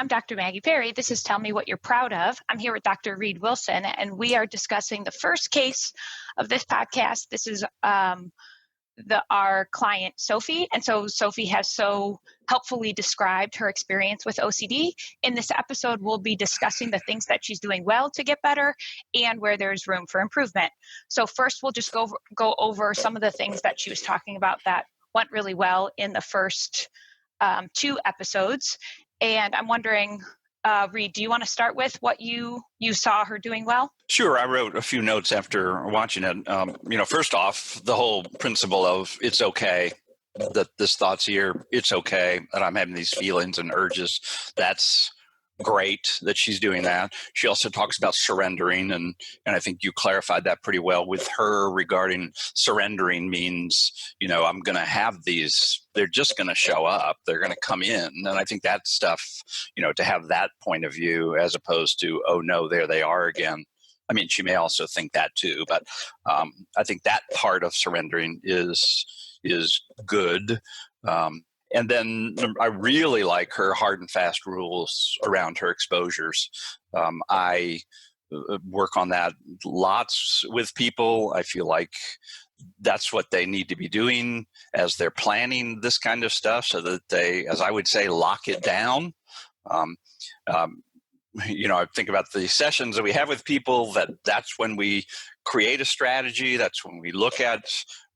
I'm Dr. Maggie Perry. This is Tell Me What You're Proud Of. I'm here with Dr. REID WILSON, and we are discussing the first case of this podcast. This is our client, Sophie. And so Sophie has so helpfully described her experience with OCD. In this episode, we'll be discussing the things that she's doing well to get better and where there's room for improvement. So first, we'll just go over some of the things that she was talking about that went really well in the first 2 episodes. And I'm wondering, Reid, do you want to start with what you saw her doing well? Sure. I wrote a few notes after watching it. First off, the whole principle of it's okay that this thought's here. It's okay that I'm having these feelings and urges. That's great that she's doing that. She also talks about surrendering, and I think you clarified that pretty well with her regarding surrendering means, I'm going to have these, they're just going to show up, they're going to come in. And I think that stuff, to have that point of view as opposed to, oh no, there they are again. I mean, she may also think that too, but I think that part of surrendering is good. And then I really like her hard and fast rules around her exposures. I work on that lots with people. I feel like that's what they need to be doing as they're planning this kind of stuff so that they, as I would say, lock it down. I think about the sessions that we have with people, that's when we create a strategy. That's when we look at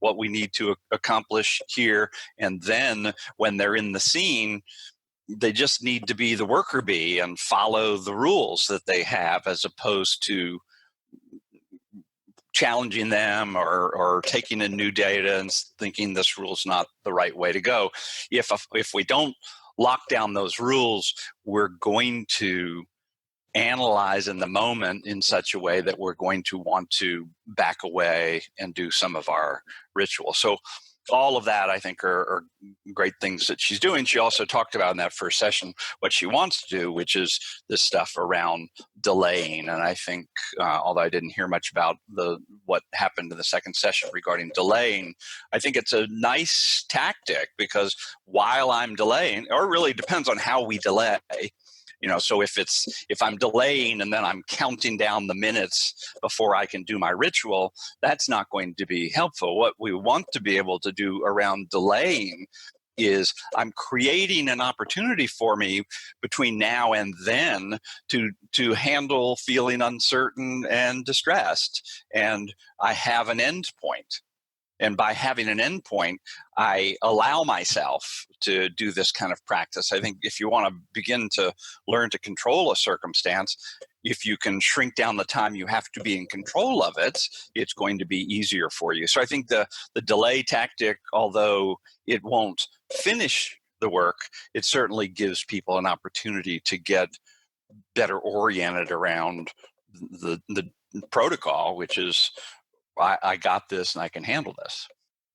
what we need to accomplish here. And then when they're in the scene, they just need to be the worker bee and follow the rules that they have as opposed to challenging them or taking in new data and thinking this rule's not the right way to go. If we don't lock down those rules, we're going to analyze in the moment in such a way that we're going to want to back away and do some of our ritual. So all of that, I think, are great things that she's doing. She also talked about in that first session what she wants to do, which is this stuff around delaying. And I think, although I didn't hear much about what happened in the second session regarding delaying, I think it's a nice tactic because while I'm delaying, or it really depends on how we delay, so if I'm delaying and then I'm counting down the minutes before I can do my ritual, that's not going to be helpful. What we want to be able to do around delaying is I'm creating an opportunity for me between now and then to handle feeling uncertain and distressed. And I have an end point. And by having an endpoint, I allow myself to do this kind of practice. I think if you want to begin to learn to control a circumstance, if you can shrink down the time you have to be in control of it, it's going to be easier for you. So I think the delay tactic, although it won't finish the work, it certainly gives people an opportunity to get better oriented around the protocol, which is, I got this and I can handle this.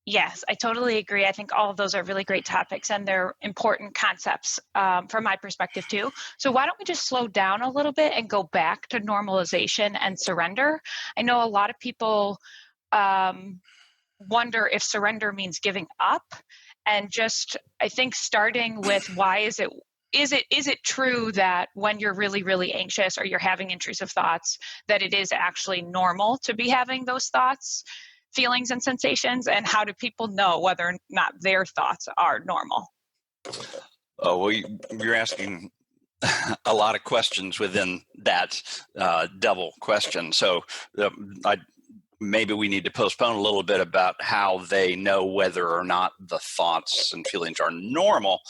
Yes, I totally agree. I think all of those are really great topics and they're important concepts from my perspective too. So why don't we just slow down a little bit and go back to normalization and surrender? I know a lot of people wonder if surrender means giving up, and just I think starting with why is it true that when you're really, really anxious or you're having intrusive thoughts, that it is actually normal to be having those thoughts, feelings, and sensations? And how do people know whether or not their thoughts are normal? Oh, well, you're asking a lot of questions within that double question. So maybe we need to postpone a little bit about how they know whether or not the thoughts and feelings are normal,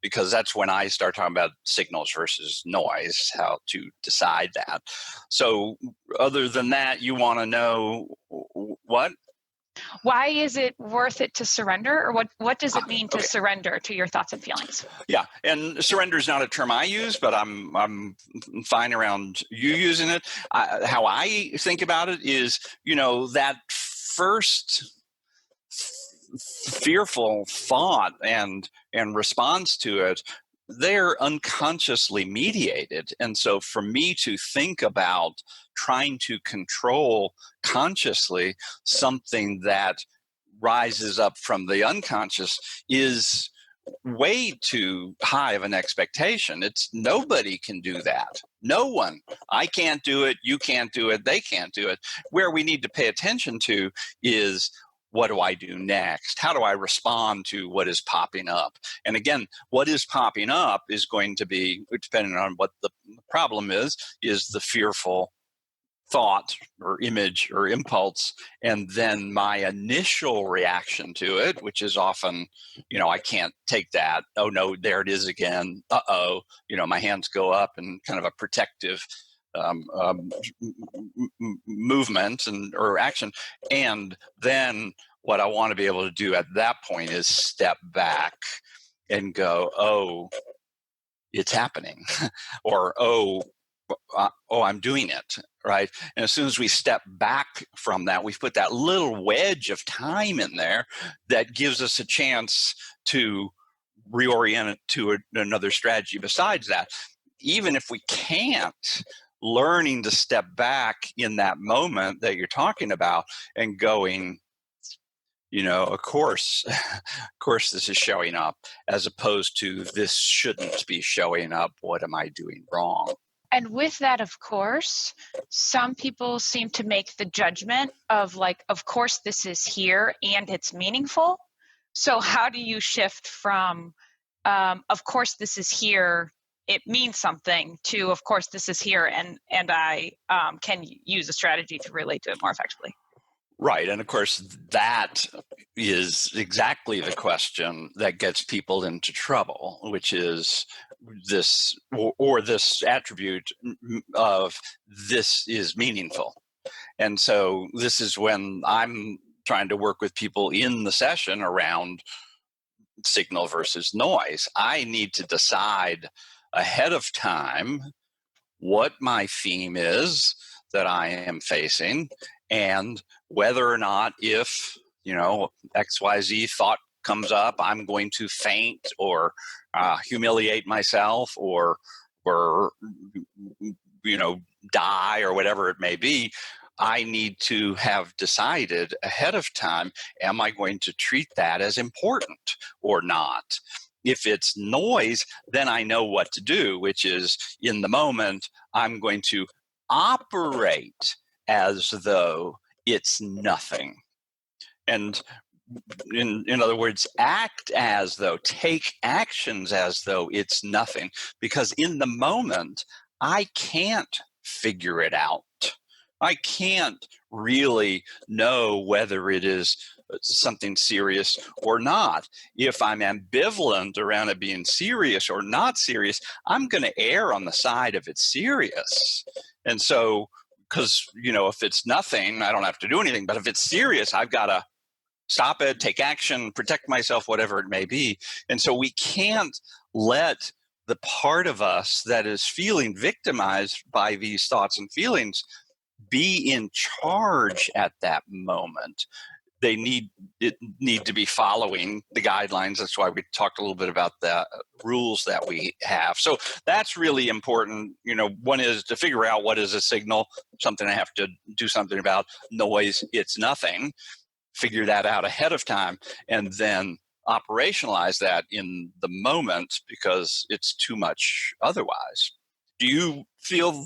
because that's when I start talking about signals versus noise, how to decide that. So other than that, you want to know what? Why is it worth it to surrender, or what does it mean to surrender to your thoughts and feelings? Yeah, and surrender is not a term I use, but I'm fine around you using it. How I think about it is, that first fearful thought and response to it, they're unconsciously mediated. And so for me to think about trying to control consciously something that rises up from the unconscious is way too high of an expectation. It's nobody can do that. No one. I can't do it. You can't do it. They can't do it. Where we need to pay attention to is, what do I do next? How do I respond to what is popping up? And again, what is popping up is going to be, depending on what the problem is the fearful thought or image or impulse, and then my initial reaction to it, which is often, I can't take that. Oh no, there it is again. Uh-oh, my hands go up and kind of a protective movement or action. And then what I want to be able to do at that point is step back and go, oh, it's happening, or I'm doing it, right? And as soon as we step back from that, we've put that little wedge of time in there that gives us a chance to reorient it to another strategy besides that. Even if we can't, learning to step back in that moment that you're talking about and going, of course this is showing up, as opposed to this shouldn't be showing up. What am I doing wrong? And with that, of course, some people seem to make the judgment of like, of course, this is here and it's meaningful. So how do you shift from, of course, this is here, it means something, to, of course, this is here and I can use a strategy to relate to it more effectively? Right. And of course, that is exactly the question that gets people into trouble, which is this or this attribute of this is meaningful. And so this is when I'm trying to work with people in the session around signal versus noise. I need to decide ahead of time what my theme is that I am facing, and whether or not, if XYZ thought comes up, I'm going to faint or humiliate myself or die or whatever it may be. I need to have decided ahead of time, am I going to treat that as important or not? If it's noise, then I know what to do, which is, in the moment, I'm going to operate as though it's nothing. And in other words, act as though, take actions as though it's nothing. Because in the moment, I can't figure it out. I can't really know whether it is something serious or not. If I'm ambivalent around it being serious or not serious, I'm going to err on the side of it's serious. And so, because, if it's nothing, I don't have to do anything. But if it's serious, I've got to stop it, take action, protect myself, whatever it may be. And so we can't let the part of us that is feeling victimized by these thoughts and feelings be in charge at that moment. They need to be following the guidelines. That's why we talked a little bit about the rules that we have. So that's really important. One is to figure out what is a signal, something I have to do something about. Noise, it's nothing. Figure that out ahead of time, and then operationalize that in the moment, because it's too much otherwise. Do you feel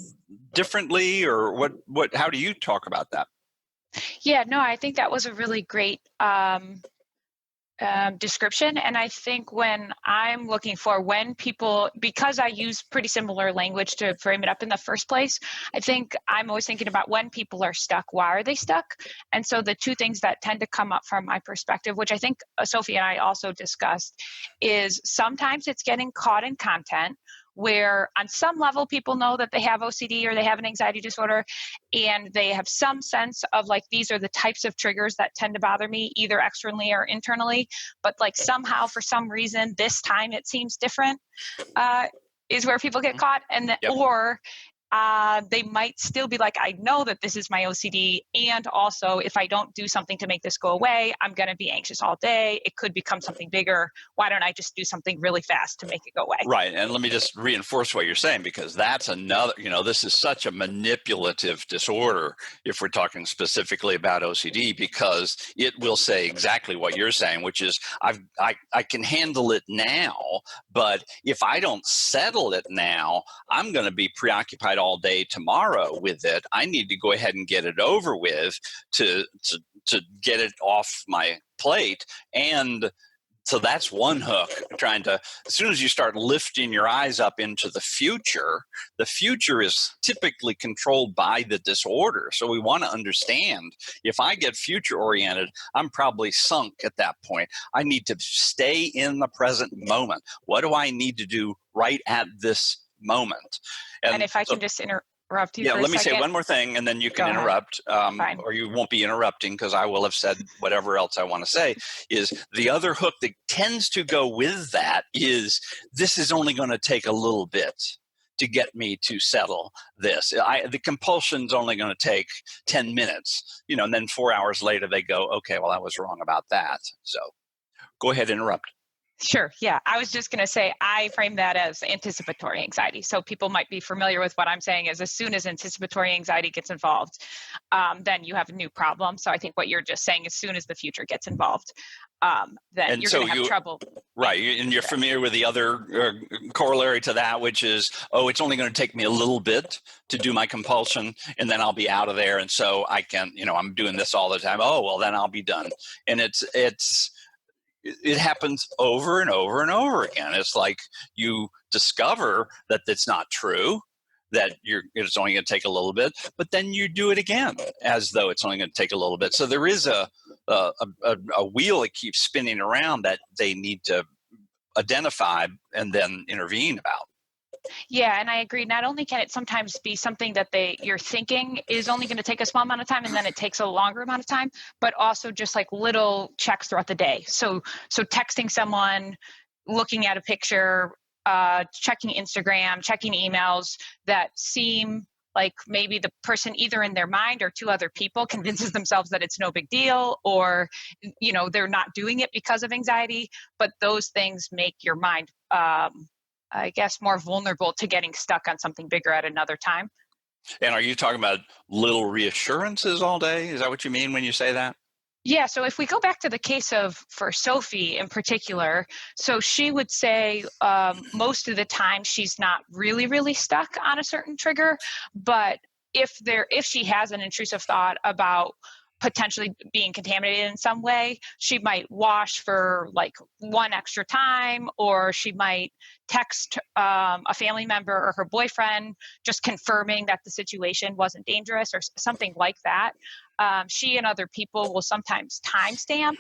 differently, or what? How do you talk about that? Yeah, no, I think that was a really great description. And I think when I'm looking for when people, because I use pretty similar language to frame it up in the first place, I think I'm always thinking about when people are stuck, why are they stuck? And so the two things that tend to come up from my perspective, which I think Sophie and I also discussed, is sometimes it's getting caught in content where on some level people know that they have OCD or they have an anxiety disorder, and they have some sense of like, these are the types of triggers that tend to bother me either externally or internally, but like somehow for some reason this time it seems different, is where people get caught. And Yep. or they might still be like, I know that this is my OCD. And also, if I don't do something to make this go away, I'm going to be anxious all day. It could become something bigger. Why don't I just do something really fast to make it go away? Right. And let me just reinforce what you're saying, because that's another, this is such a manipulative disorder if we're talking specifically about OCD, because it will say exactly what you're saying, which is I can handle it now, but if I don't settle it now, I'm going to be preoccupied all day tomorrow with it. I need to go ahead and get it over with to get it off my plate. And so that's one hook, trying to, as soon as you start lifting your eyes up into the future is typically controlled by the disorder. So we want to understand, if I get future oriented, I'm probably sunk at that point. I need to stay in the present moment. What do I need to do right at this moment? And if I can just interrupt you for a let me second. say one more thing, and then you can Go interrupt, Fine. or you won't be interrupting, because I will have said whatever else I want to say. Is the other hook that tends to go with that is, this is only going to take a little bit to get me to settle this. The compulsion's only going to take 10 minutes, and then 4 hours later they go, okay, well, I was wrong about that. So go ahead, interrupt. Sure. Yeah. I was just going to say, I frame that as anticipatory anxiety. So people might be familiar with what I'm saying is, as soon as anticipatory anxiety gets involved, then you have a new problem. So I think what you're just saying, as soon as the future gets involved, then you're going to have trouble. Right. And you're familiar with the other corollary to that, which is, it's only going to take me a little bit to do my compulsion, and then I'll be out of there. And so I can, I'm doing this all the time. Oh, well, then I'll be done. And it happens over and over and over again. It's like you discover that it's not true, that it's only going to take a little bit, but then you do it again as though it's only going to take a little bit. So there is a wheel that keeps spinning around that they need to identify and then intervene about. Yeah, and I agree. Not only can it sometimes be something that you're thinking is only going to take a small amount of time, and then it takes a longer amount of time, but also just like little checks throughout the day. So texting someone, looking at a picture, checking Instagram, checking emails that seem like maybe the person, either in their mind or to other people, convinces themselves that it's no big deal, or they're not doing it because of anxiety. But those things make your mind I guess more vulnerable to getting stuck on something bigger at another time. And are you talking about little reassurances all day? Is that what you mean when you say that? Yeah. So if we go back to the case for Sophie in particular, so she would say most of the time she's not really, really stuck on a certain trigger, but if she has an intrusive thought about potentially being contaminated in some way, she might wash for like one extra time, or she might text a family member or her boyfriend just confirming that the situation wasn't dangerous or something like that. She and other people will sometimes timestamp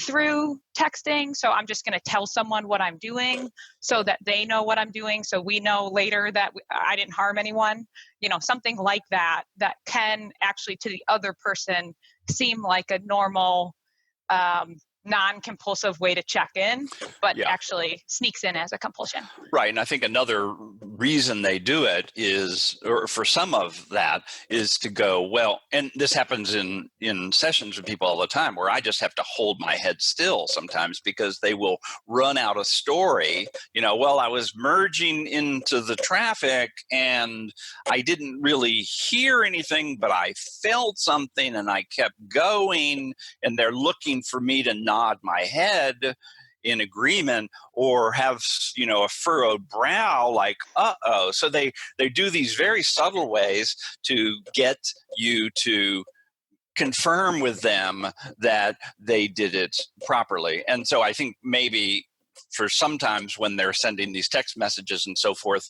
through texting. So I'm just going to tell someone what I'm doing so that they know what I'm doing. So we know later that I didn't harm anyone, something like that, that can actually to the other person seem like a normal, non-compulsive way to check in, but actually sneaks in as a compulsion. Right. And I think another reason they do it is, or for some of that, is to go, well, and this happens in sessions with people all the time, where I just have to hold my head still sometimes, because they will run out a story, well, I was merging into the traffic and I didn't really hear anything, but I felt something and I kept going, and they're looking for me to nod my head in agreement, or have a furrowed brow, like uh-oh. So they do these very subtle ways to get you to confirm with them that they did it properly. And so I think maybe for sometimes when they're sending these text messages and so forth,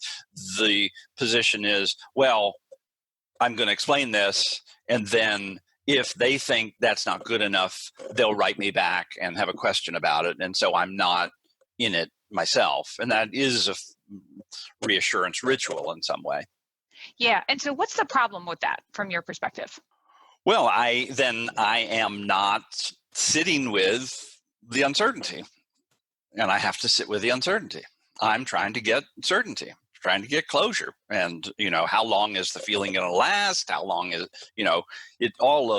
the position is, well, I'm going to explain this, and then if they think that's not good enough, they'll write me back and have a question about it. And so I'm not in it myself. And that is a reassurance ritual in some way. Yeah. And so what's the problem with that from your perspective? Well, I am not sitting with the uncertainty, and I have to sit with the uncertainty. I'm trying to get certainty, trying to get closure. And, how long is the feeling going to last? How long is, all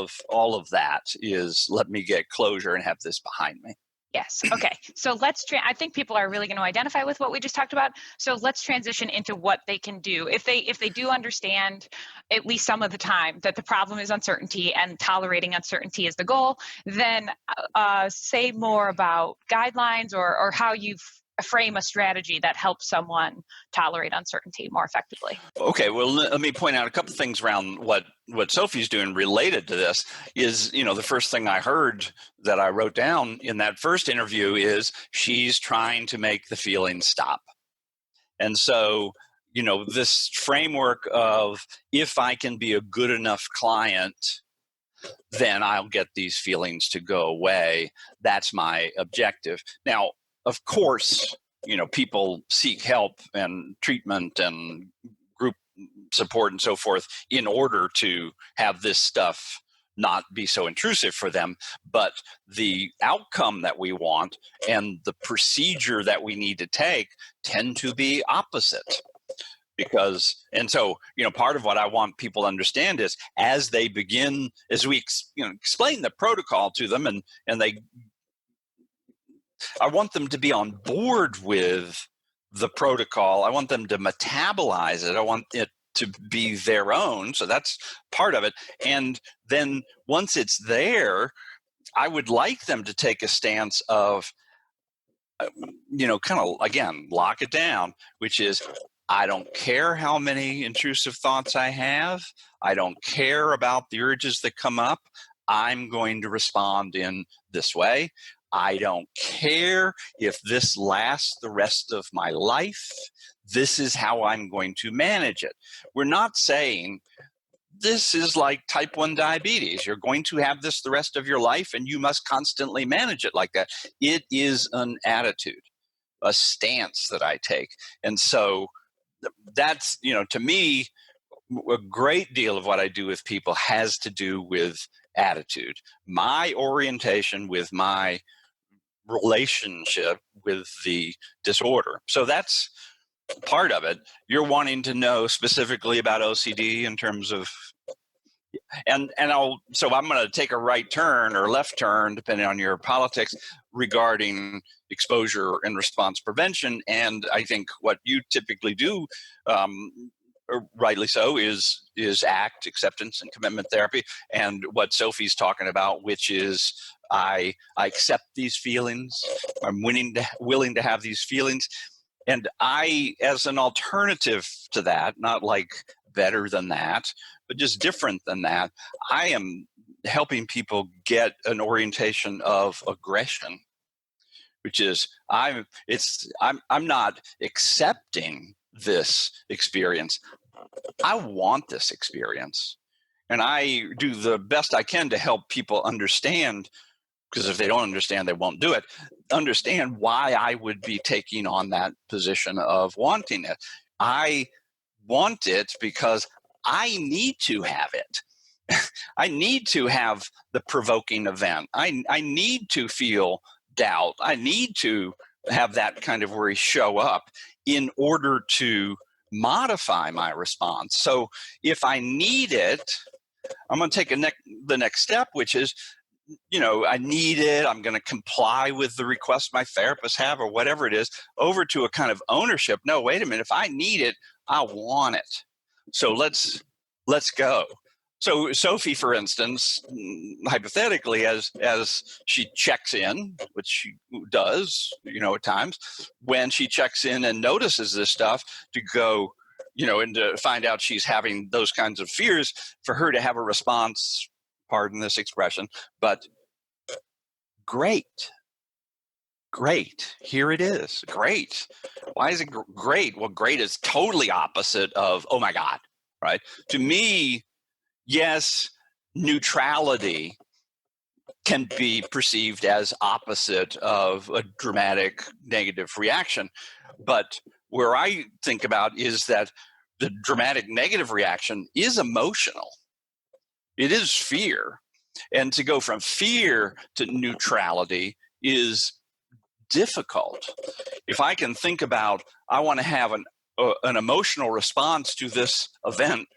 of that is, let me get closure and have this behind me. Yes. Okay. So I think people are really going to identify with what we just talked about. So let's transition into what they can do. If they do understand, at least some of the time, that the problem is uncertainty and tolerating uncertainty is the goal, then say more about guidelines or how you frame a strategy that helps someone tolerate uncertainty more effectively. Okay, well, let me point out a couple things around what Sophie's doing related to this. Is, the first thing I heard that I wrote down in that first interview is she's trying to make the feeling stop. And so, this framework of, if I can be a good enough client, then I'll get these feelings to go away. That's my objective. Now, of course, people seek help and treatment and group support and so forth in order to have this stuff not be so intrusive for them. But the outcome that we want and the procedure that we need to take tend to be opposite. So part of what I want people to understand is, as we explain the protocol to them, and I want them to be on board with the protocol. I want them to metabolize it. I want it to be their own. So that's part of it. And then once it's there, I would like them to take a stance of, kind of, again, lock it down, which is, I don't care how many intrusive thoughts I have. I don't care about the urges that come up. I'm going to respond in this way. I don't care if this lasts the rest of my life. This is how I'm going to manage it. We're not saying this is like type 1 diabetes. You're going to have this the rest of your life and you must constantly manage it like that. It is an attitude, a stance that I take. And so that's, to me, a great deal of what I do with people has to do with attitude, my orientation with my relationship with the disorder. So that's part of it. You're wanting to know specifically about OCD in terms of, so I'm going to take a right turn or left turn, depending on your politics, regarding exposure and response prevention. And I think what you typically do, rightly so, is ACT, acceptance and commitment therapy, and what Sophie's talking about, which is I accept these feelings. I'm willing to have these feelings. And I, as an alternative to that, not like better than that, but just different than that, I am helping people get an orientation of aggression, which is I'm not accepting this experience. I want this experience. And I do the best I can to help people understand, because if they don't understand, they won't do it, understand why I would be taking on that position of wanting it. I want it because I need to have it. I need to have the provoking event. I need to feel doubt. I need to have that kind of worry show up in order to modify my response. So if I need it, I'm going to take the next step, which is, I need it. I'm going to comply with the request my therapist have or whatever it is, over to a kind of ownership. No, wait a minute. If I need it, I want it. So let's go. So Sophie, for instance, hypothetically, as she checks in, which she does, at times, when she checks in and notices this stuff, to go, and to find out she's having those kinds of fears, for her to have a response, pardon this expression, but great. Here it is. Great. Why is it great? Well, great is totally opposite of, oh my God, right? To me, yes, neutrality can be perceived as opposite of a dramatic negative reaction. But where I think about is that the dramatic negative reaction is emotional. It is fear. And to go from fear to neutrality is difficult. If I can think about, I want to have an an emotional response to this event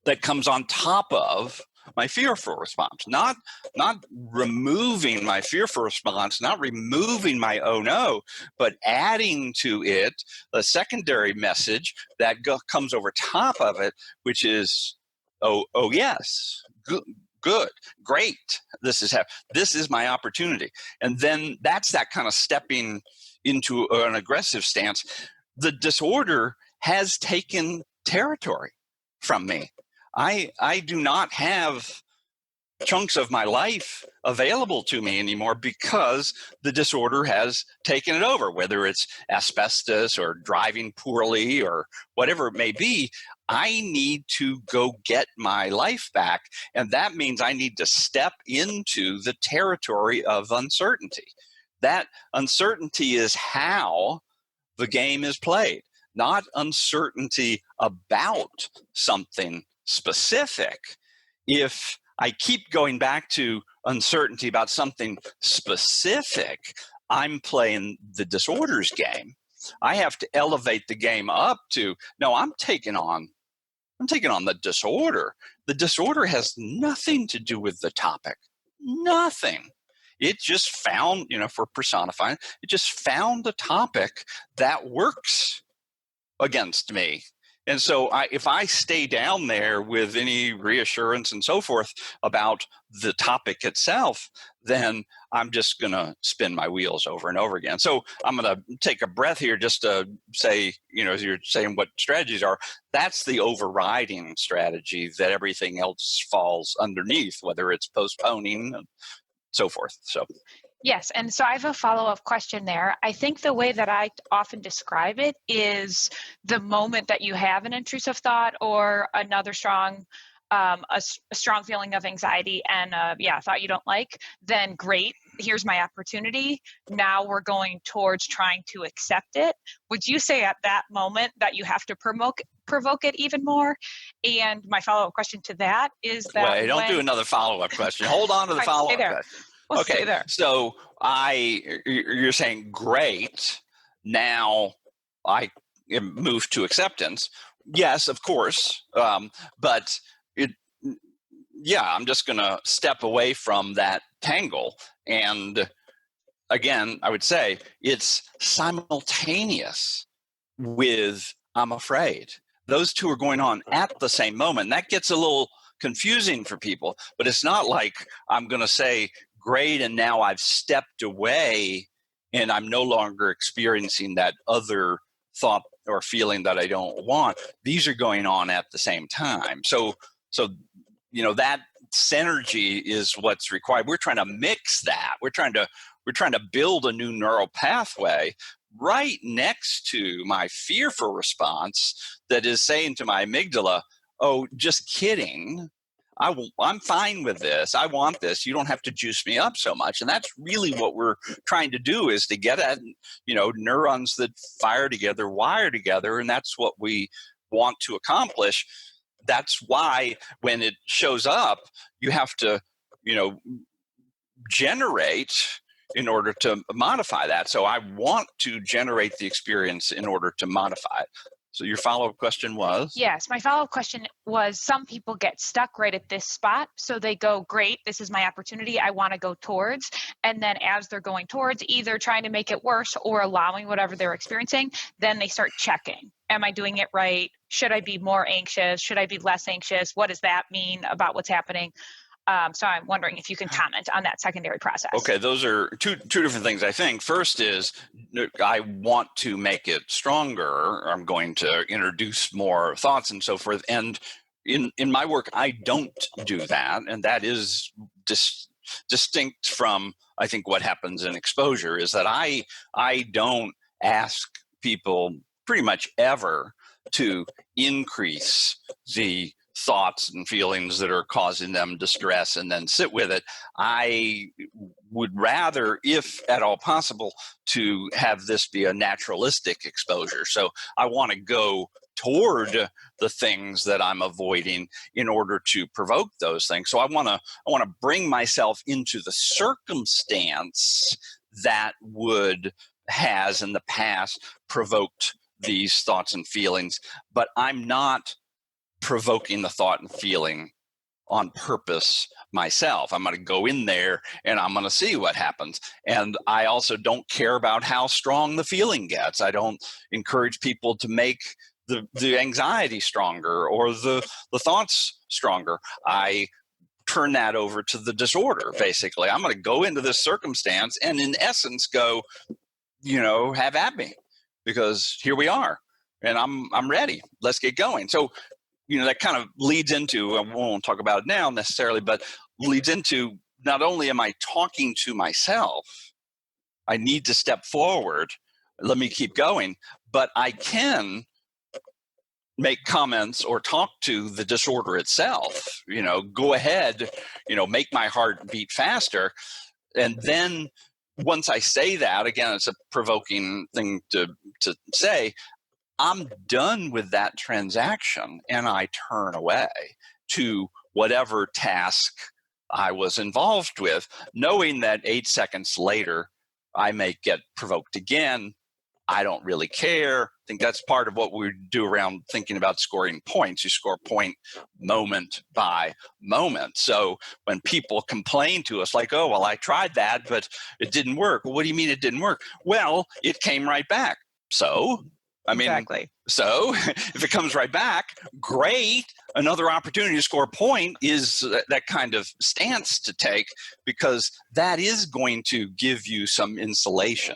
that comes on top of my fearful response, not removing my fearful response, not removing my oh no, but adding to it a secondary message that comes over top of it, which is oh yes, good, great, this is my opportunity. And then that's that kind of stepping into an aggressive stance. The disorder has taken territory from me. I do not have chunks of my life available to me anymore because the disorder has taken it over, whether it's asbestos or driving poorly or whatever it may be. I need to go get my life back. And that means I need to step into the territory of uncertainty. That uncertainty is how the game is played, not uncertainty about something specific. If I keep going back to uncertainty about something specific, I'm playing the disorders game. I have to elevate the game up to, no, I'm taking on the disorder. The disorder has nothing to do with the topic. Nothing. It just found, if we're personifying, it just found a topic that works against me. And so if I stay down there with any reassurance and so forth about the topic itself, then I'm just going to spin my wheels over and over again. So I'm going to take a breath here just to say, as you're saying what strategies are, that's the overriding strategy that everything else falls underneath, whether it's postponing and so forth. So. Yes, and so I have a follow-up question there. I think the way that I often describe it is the moment that you have an intrusive thought or another strong, a strong feeling of anxiety and a thought you don't like, then great, here's my opportunity. Now we're going towards trying to accept it. Would you say at that moment that you have to provoke it even more? And my follow-up question to that is that don't do another follow-up question. Hold on to the follow-up question. We'll stay there. So you're saying, great, now I move to acceptance. Yes, of course. But I'm just going to step away from that tangle. And again, I would say it's simultaneous with I'm afraid. Those two are going on at the same moment. That gets a little confusing for people, but it's not like I'm going to say, great, and now I've stepped away and I'm no longer experiencing that other thought or feeling that I don't want. These are going on at the same time. So that synergy is what's required. We're trying to mix that. We're trying to build a new neural pathway right next to my fearful response that is saying to my amygdala, oh, just kidding. I'm fine with this. I want this. You don't have to juice me up so much. And that's really what we're trying to do, is to get at, neurons that fire together, wire together. And that's what we want to accomplish. That's why when it shows up, you have to, generate in order to modify that. So I want to generate the experience in order to modify it. So your follow-up question was? Yes, my follow-up question was, some people get stuck right at this spot. So they go, great, this is my opportunity, I want to go towards. And then as they're going towards, either trying to make it worse or allowing whatever they're experiencing, then they start checking. Am I doing it right? Should I be more anxious? Should I be less anxious? What does that mean about what's happening? So I'm wondering if you can comment on that secondary process. Okay, those are two different things, I think. First is, I want to make it stronger. I'm going to introduce more thoughts and so forth. And in my work, I don't do that. And that is distinct from, I think, what happens in exposure, is that I don't ask people pretty much ever to increase the thoughts and feelings that are causing them distress and then sit with it. I would rather, if at all possible, to have this be a naturalistic exposure. So I want to go toward the things that I'm avoiding in order to provoke those things. So I want to bring myself into the circumstance that has in the past provoked these thoughts and feelings, but I'm not provoking the thought and feeling on purpose myself. I'm going to go in there and I'm going to see what happens. And I also don't care about how strong the feeling gets. I don't encourage people to make the anxiety stronger or the thoughts stronger. I turn that over to the disorder, basically. I'm going to go into this circumstance and in essence go, have at me, because here we are and I'm ready. Let's get going. So, that kind of leads into, I won't talk about it now necessarily, but leads into, not only am I talking to myself, I need to step forward, let me keep going, but I can make comments or talk to the disorder itself, go ahead, make my heart beat faster. And then once I say that, again, it's a provoking thing to say, I'm done with that transaction and I turn away to whatever task I was involved with, knowing that 8 seconds later, I may get provoked again. I don't really care. I think that's part of what we do around thinking about scoring points. You score point moment by moment. So when people complain to us like, oh, well, I tried that, but it didn't work. Well, what do you mean it didn't work? Well, it came right back. So, Exactly. So if it comes right back, great. Another opportunity to score a point is that kind of stance to take, because that is going to give you some insulation.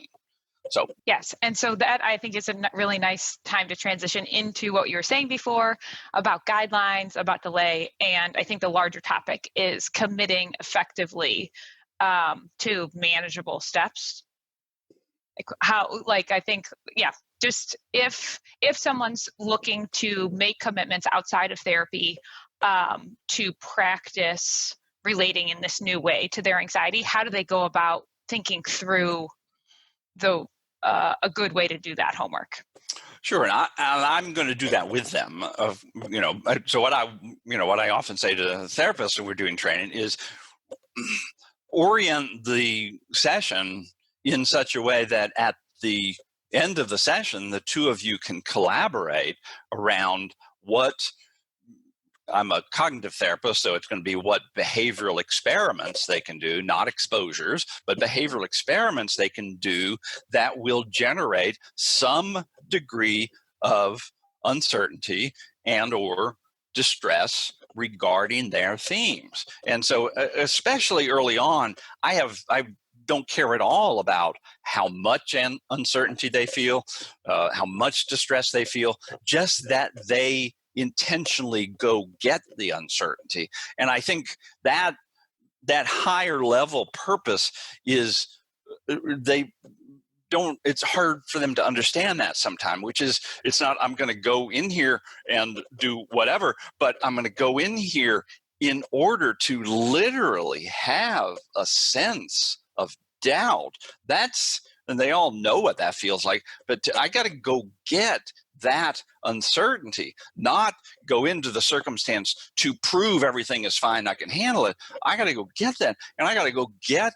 So yes, and so that I think is a really nice time to transition into what you were saying before about guidelines, about delay, and I think the larger topic is committing effectively to manageable steps. I think, yeah, just if someone's looking to make commitments outside of therapy to practice relating in this new way to their anxiety, how do they go about thinking through a good way to do that homework? Sure, and I'm going to do that with them. So what I often say to therapists when we're doing training is orient the session in such a way that at the end of the session, the two of you can collaborate around what. I'm a cognitive therapist, so it's going to be what behavioral experiments they can do, not exposures, but behavioral experiments they can do that will generate some degree of uncertainty and or distress regarding their themes. And so especially early on, I don't care at all about how much uncertainty they feel, how much distress they feel, just that they intentionally go get the uncertainty. And I think that higher level purpose is it's hard for them to understand that sometimes, which is, it's not, I'm going to go in here and do whatever, but I'm going to go in here in order to literally have a sense of doubt. And they all know what that feels like, but I got to go get that uncertainty, not go into the circumstance to prove everything is fine, I can handle it. I got to go get that, and I got to go get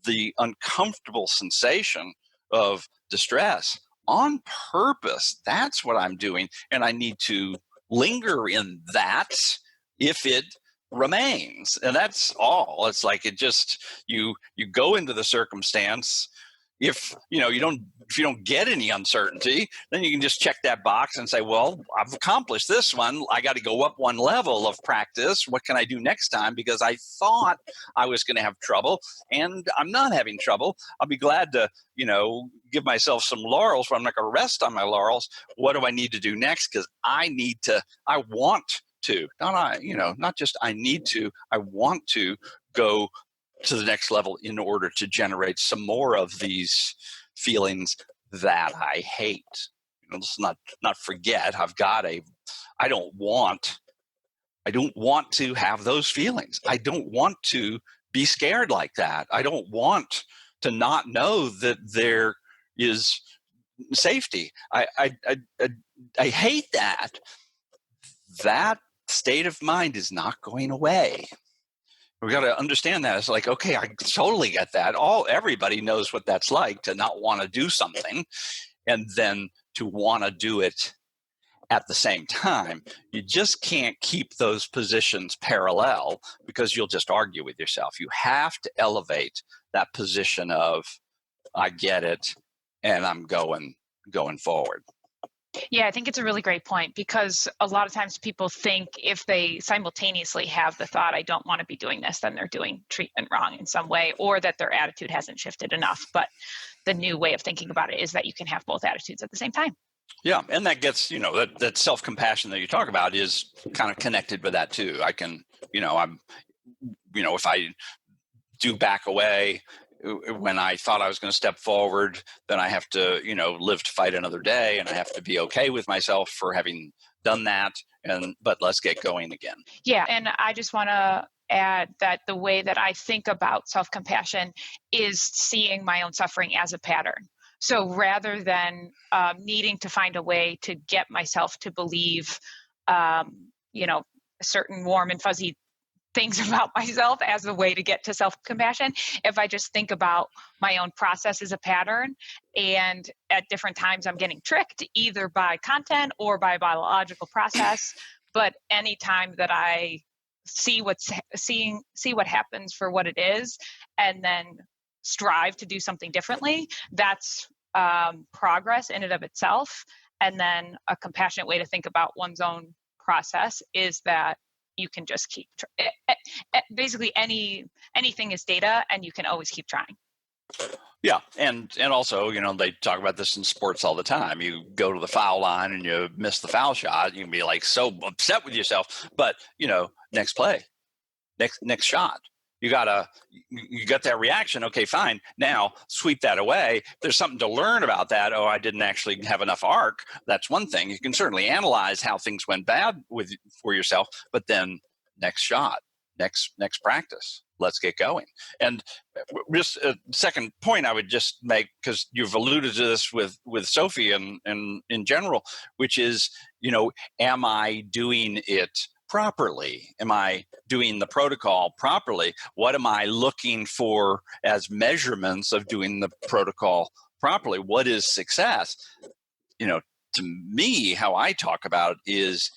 the uncomfortable sensation of distress on purpose. That's what I'm doing, and I need to linger in that if it remains. And that's all. It's like it just, you go into the circumstance. If you don't get any uncertainty, then you can just check that box and say, well, I've accomplished this one. I got to go up one level of practice. What can I do next time? Because I thought I was going to have trouble and I'm not having trouble. I'll be glad to, give myself some laurels, but I'm not going to rest on my laurels. What do I need to do next? Because I want to, not just I need to, I want to go to the next level in order to generate some more of these feelings that I hate. Let's not forget, I don't want to have those feelings. I don't want to be scared like that. I don't want to not know that there is safety. I hate that. That state of mind is not going away. We got to understand that. It's like, okay, I totally get that. Everybody knows what that's like to not want to do something and then to want to do it at the same time. You just can't keep those positions parallel because you'll just argue with yourself. You have to elevate that position of, I get it, and I'm going forward. Yeah, I think it's a really great point, because a lot of times people think if they simultaneously have the thought, I don't want to be doing this, then they're doing treatment wrong in some way, or that their attitude hasn't shifted enough. But the new way of thinking about it is that you can have both attitudes at the same time. Yeah, and that gets, that self-compassion that you talk about is kind of connected with that too. I can, if I do back away when I thought I was going to step forward, then I have to, live to fight another day, and I have to be okay with myself for having done that. But let's get going again. Yeah, and I just want to add that the way that I think about self-compassion is seeing my own suffering as a pattern. So rather than needing to find a way to get myself to believe, certain warm and fuzzy things about myself as a way to get to self-compassion, if I just think about my own process as a pattern, and at different times I'm getting tricked either by content or by biological process, but anytime that I see what happens for what it is, and then strive to do something differently, that's progress in and of itself. And then a compassionate way to think about one's own process is that you can just keep basically anything is data, and you can always keep trying. Yeah, and also, they talk about this in sports all the time. You go to the foul line and you miss the foul shot, you can be like so upset with yourself, but next play, next shot, you got that reaction. Okay, fine. Now sweep that away. There's something to learn about that. Oh, I didn't actually have enough arc. That's one thing. You can certainly analyze how things went bad for yourself, but then next shot, next practice. Let's get going. And just a second point I would just make, because you've alluded to this with Sophie and in general, which is, am I doing it properly? Am I doing the protocol properly? What am I looking for as measurements of doing the protocol properly? What is success? To me, how I talk about it is,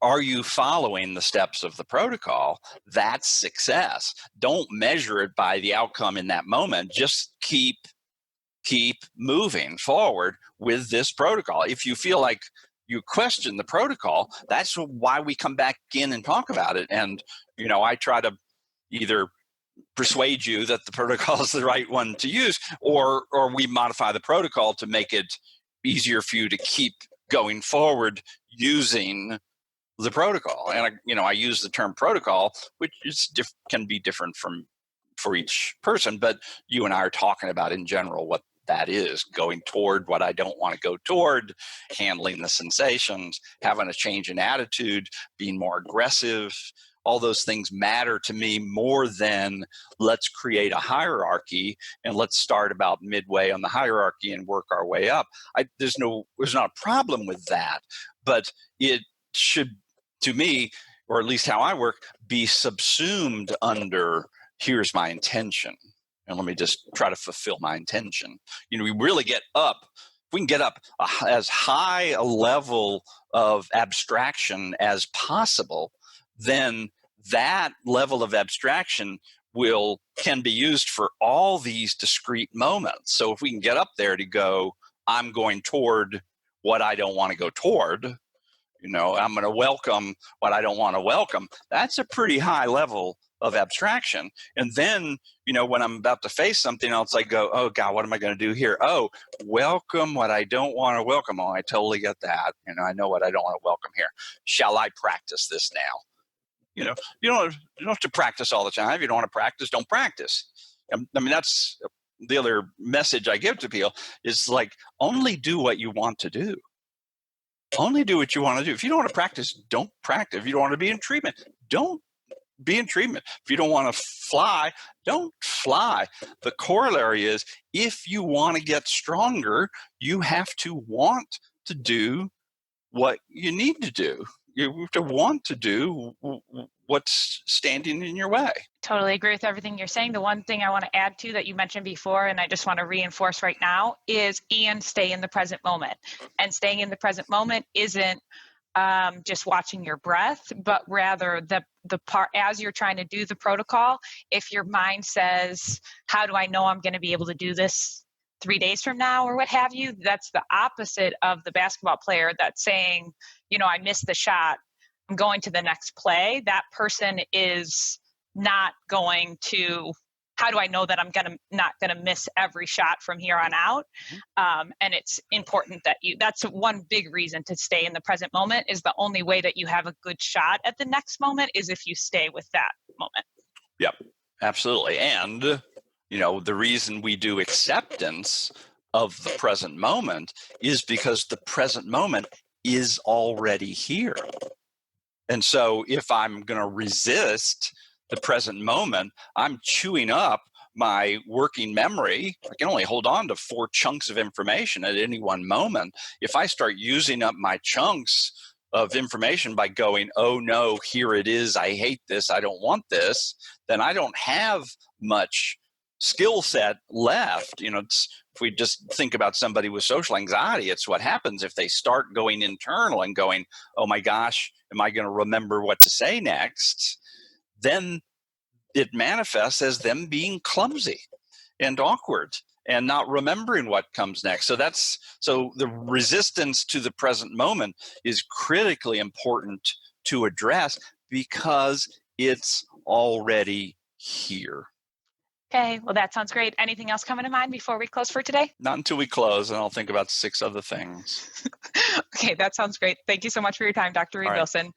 are you following the steps of the protocol? That's success. Don't measure it by the outcome in that moment. Just keep moving forward with this protocol. If you feel like you question the protocol, that's why we come back in and talk about it. And, I try to either persuade you that the protocol is the right one to use, or we modify the protocol to make it easier for you to keep going forward using the protocol. And I use the term protocol, which is can be different for each person, but you and I are talking about in general what that is: going toward what I don't want to go toward, handling the sensations, having a change in attitude, being more aggressive. All those things matter to me more than let's create a hierarchy and let's start about midway on the hierarchy and work our way up. There's not a problem with that, but it should, to me, or at least how I work, be subsumed under, here's my intention, and let me just try to fulfill my intention. We really get up, if we can get up as high a level of abstraction as possible, then that level of abstraction can be used for all these discrete moments. So if we can get up there to go, I'm going toward what I don't want to go toward, I'm going to welcome what I don't want to welcome. That's a pretty high level of abstraction. And then, when I'm about to face something else, I go, oh God, what am I going to do here? Oh, welcome what I don't want to welcome. Oh, I totally get that. I know what I don't want to welcome here. Shall I practice this now? You don't have to practice all the time. If you don't want to practice, don't practice. That's the other message I give to people, is like, only do what you want to do. Only do what you want to do. If you don't want to practice, don't practice. If you don't want to be in treatment, don't be in treatment. If you don't want to fly, don't fly. The corollary is, if you want to get stronger, you have to want to do what you need to do. You have to want to do what's standing in your way. Totally agree with everything you're saying. The one thing I want to add to that you mentioned before, and I just want to reinforce right now, is and stay in the present moment. And staying in the present moment isn't just watching your breath, but rather the part as you're trying to do the protocol. If your mind says, "How do I know I'm going to be able to do this 3 days from now," or what have you, that's the opposite of the basketball player that's saying, "I missed the shot. I'm going to the next play." That person is not going to. How do I know that I'm not gonna miss every shot from here on out? And it's important that that's one big reason to stay in the present moment. Is the only way that you have a good shot at the next moment is if you stay with that moment. Yep, absolutely. And, the reason we do acceptance of the present moment is because the present moment is already here. And so if I'm going to resist the present moment, I'm chewing up my working memory. I can only hold on to 4 chunks of information at any one moment. If I start using up my chunks of information by going, "Oh no, here it is, I hate this, I don't want this," then I don't have much skill set left. If we just think about somebody with social anxiety, it's what happens if they start going internal and going, "Oh my gosh, am I going to remember what to say next?" Then it manifests as them being clumsy and awkward and not remembering what comes next. So the resistance to the present moment is critically important to address because it's already here. Okay, well, that sounds great. Anything else coming to mind before we close for today? Not until we close, and I'll think about 6 other things. Okay, that sounds great. Thank you so much for your time, Dr. Reed All right. Wilson.